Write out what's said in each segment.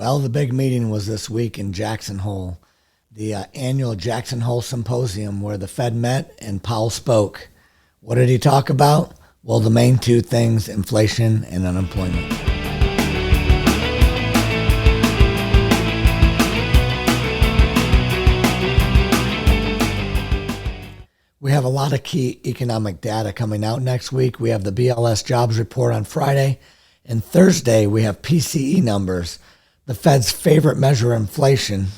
Well, the big meeting was this week in Jackson Hole, the annual Jackson Hole Symposium where the Fed met and Powell spoke. What did he talk about? Well, the main two things, inflation and unemployment. We have a lot of key economic data coming out next week. We have the BLS jobs report on Friday, and Thursday we have PCE numbers, the Fed's favorite measure of inflation,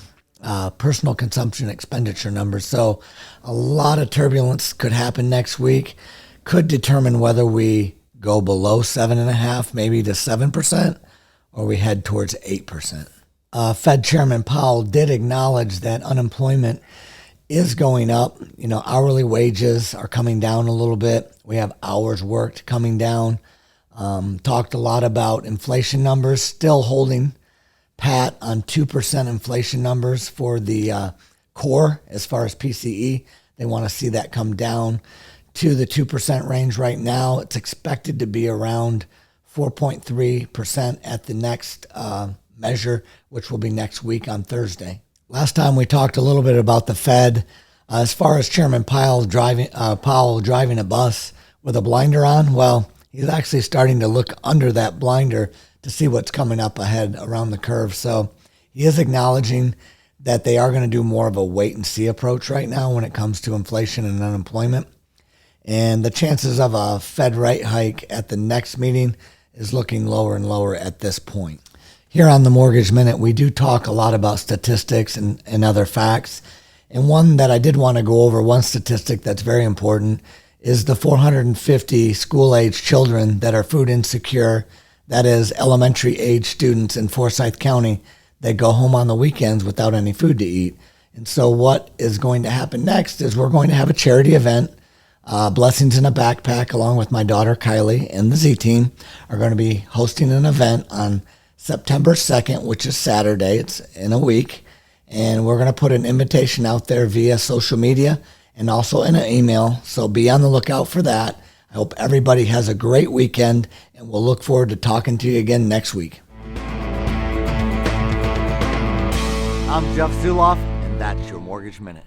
personal consumption expenditure numbers. So a lot of turbulence could happen next week, could determine whether we go below 7.5%, maybe to 7%, or we head towards 8%. Fed Chairman Powell did acknowledge that unemployment is going up. Hourly wages are coming down a little bit. We have hours worked coming down. Talked a lot about inflation numbers, still holding pat on 2% inflation numbers for the core as far as PCE. They want to see that come down to the 2% range right now. It's expected to be around 4.3% at the next measure, which will be next week on Thursday. Last time we talked a little bit about the Fed. As far as Chairman Powell driving a bus with a blinder on, well, he's actually starting to look under that blinder to see what's coming up ahead around the curve. So he is acknowledging that they are going to do more of a wait and see approach right now when it comes to inflation and unemployment. And the chances of a Fed rate hike at the next meeting is looking lower and lower at this point. Here on the Mortgage Minute, we do talk a lot about statistics and other facts. And one that I did want to go over, one statistic that's very important, is the 450 school-age children that are food insecure, that is elementary-age students in Forsyth County that go home on the weekends without any food to eat. And so what is going to happen next is we're going to have a charity event. Blessings in a Backpack, along with my daughter Kylie and the Z Team, are going to be hosting an event on September 2nd, which is Saturday. It's in a week. And we're going to put an invitation out there via social media and also in an email. So be on the lookout for that. I hope everybody has a great weekend, and we'll look forward to talking to you again next week. I'm Jeff Zuloff, and that's your Mortgage Minute.